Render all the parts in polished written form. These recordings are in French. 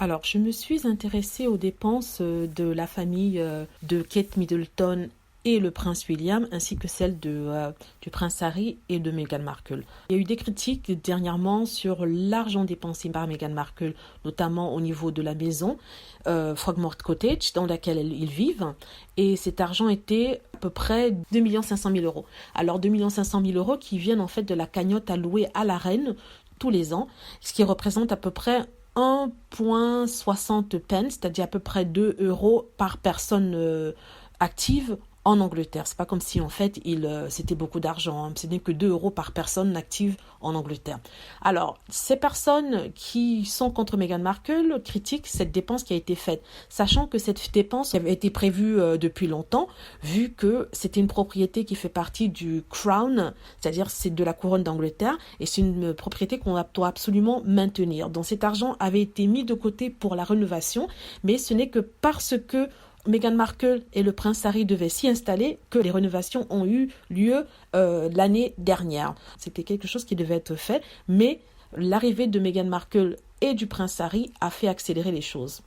Alors, je me suis intéressée aux dépenses de la famille de Kate Middleton et le prince William, ainsi que celle du prince Harry et de Meghan Markle. Il y a eu des critiques dernièrement sur l'argent dépensé par Meghan Markle, notamment au niveau de la maison Frogmore Cottage, dans laquelle ils vivent. Et cet argent était à peu près 2 500 000 euros. Alors 2 500 000 euros qui viennent en fait de la cagnotte allouée à la reine tous les ans, ce qui représente à peu près 1,60 pence, c'est-à-dire à peu près 2 euros par personne active en Angleterre. C'est pas comme si en fait c'était beaucoup d'argent, hein. Ce n'est que 2 euros par personne active en Angleterre. Alors, ces personnes qui sont contre Meghan Markle critiquent cette dépense qui a été faite, sachant que cette dépense avait été prévue depuis longtemps, vu que c'était une propriété qui fait partie du Crown, c'est-à-dire c'est de la couronne d'Angleterre, et c'est une propriété qu'on doit absolument maintenir. Donc cet argent avait été mis de côté pour la rénovation, mais ce n'est que parce que Meghan Markle et le prince Harry devaient s'y installer que les rénovations ont eu lieu l'année dernière. C'était quelque chose qui devait être fait, mais l'arrivée de Meghan Markle et du prince Harry a fait accélérer les choses.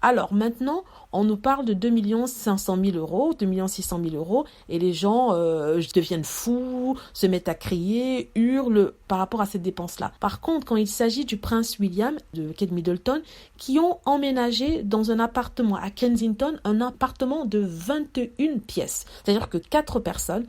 Alors maintenant, on nous parle de 2 500 000 euros, 2 600 000 euros, et les gens deviennent fous, se mettent à crier, hurlent par rapport à cette dépense-là. Par contre, quand il s'agit du prince William, de Kate Middleton, qui ont emménagé dans un appartement à Kensington, un appartement de 21 pièces. C'est-à-dire que 4 personnes,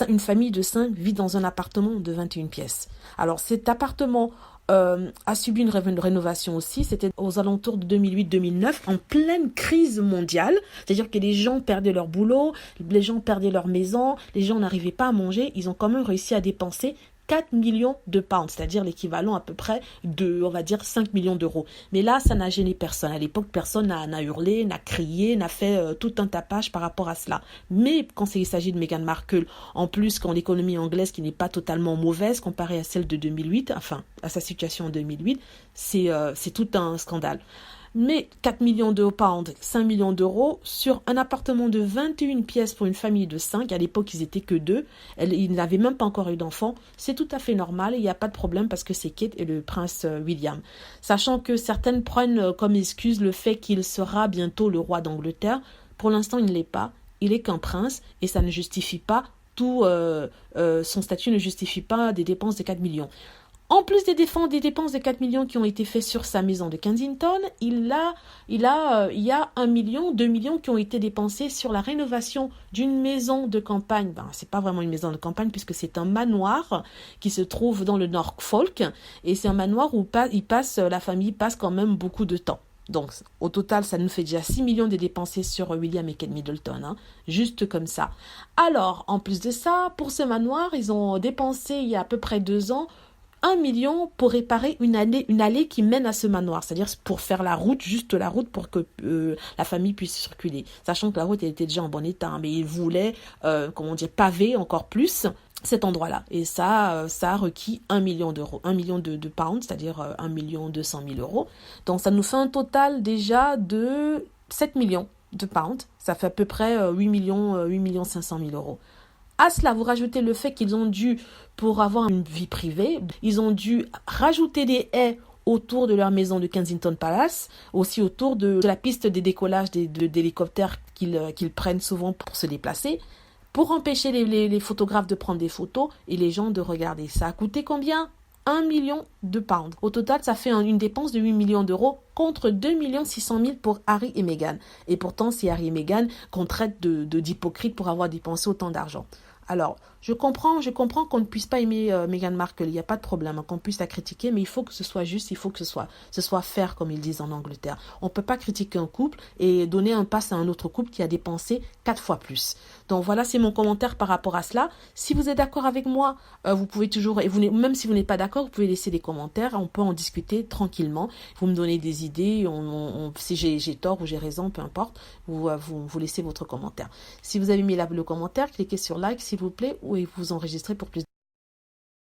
une famille de 5 vit dans un appartement de 21 pièces. Alors cet appartement a subi une rénovation aussi. C'était aux alentours de 2008-2009, en pleine crise mondiale. C'est-à-dire que les gens perdaient leur boulot, les gens perdaient leur maison, les gens n'arrivaient pas à manger. Ils ont quand même réussi à dépenser 4 millions de pounds, c'est-à-dire l'équivalent à peu près de, on va dire, 5 millions d'euros. Mais là, ça n'a gêné personne. À l'époque, personne n'a hurlé, n'a crié, n'a fait tout un tapage par rapport à cela. Mais quand il s'agit de Meghan Markle, en plus, quand l'économie anglaise, qui n'est pas totalement mauvaise comparée à celle de 2008, enfin, à sa situation en 2008, c'est tout un scandale. Mais 4 millions de pounds, 5 millions d'euros sur un appartement de 21 pièces pour une famille de 5, à l'époque ils étaient que 2, ils n'avaient même pas encore eu d'enfants, c'est tout à fait normal, il n'y a pas de problème parce que c'est Kate et le prince William. Sachant que certaines prennent comme excuse le fait qu'il sera bientôt le roi d'Angleterre, pour l'instant il ne l'est pas, il est qu'un prince et ça ne justifie pas son statut ne justifie pas des dépenses de 4 millions. En plus des dépenses de 4 millions qui ont été faites sur sa maison de Kensington, il y a 1 million, 2 millions qui ont été dépensés sur la rénovation d'une maison de campagne. Ben, c'est pas vraiment une maison de campagne puisque c'est un manoir qui se trouve dans le Norfolk et c'est un manoir où la famille passe quand même beaucoup de temps. Donc, au total, ça nous fait déjà 6 millions de dépensés sur William et Kate Middleton, hein, juste comme ça. Alors, en plus de ça, pour ce manoir, ils ont dépensé il y a à peu près 2 ans 1 million pour réparer une allée qui mène à ce manoir, c'est-à-dire pour faire la route, juste la route pour que la famille puisse circuler. Sachant que la route elle était déjà en bon état, hein, mais ils voulaient, paver encore plus cet endroit-là. Et ça a requis 1 million d'euros, 1 million de pounds, c'est-à-dire 1 200 000 euros. Donc ça nous fait un total déjà de 7 millions de pounds. Ça fait à peu près 8 500 000 euros. À cela, vous rajoutez le fait qu'ils ont dû, pour avoir une vie privée, ils ont dû rajouter des haies autour de leur maison de Kensington Palace, aussi autour de la piste des décollages d'hélicoptères qu'ils prennent souvent pour se déplacer, pour empêcher les photographes de prendre des photos et les gens de regarder. Ça a coûté combien ? 1 million de pounds. Au total, ça fait une dépense de 8 millions d'euros contre 2 600 000 pour Harry et Meghan. Et pourtant, c'est Harry et Meghan qu'on traite d'hypocrites pour avoir dépensé autant d'argent. Alors, je comprends qu'on ne puisse pas aimer Meghan Markle, il n'y a pas de problème, hein, qu'on puisse la critiquer, mais il faut que ce soit juste, il faut que ce soit fair, comme ils disent en Angleterre. On ne peut pas critiquer un couple et donner un pass à un autre couple qui a dépensé 4 fois plus. Donc voilà, c'est mon commentaire par rapport à cela. Si vous êtes d'accord avec moi, vous pouvez toujours, même si vous n'êtes pas d'accord, vous pouvez laisser des commentaires, on peut en discuter tranquillement. Vous me donnez des idées, si j'ai tort ou j'ai raison, peu importe, vous laissez votre commentaire. Si vous avez mis le commentaire, cliquez sur like, s'il vous plaît, et vous enregistrez pour plus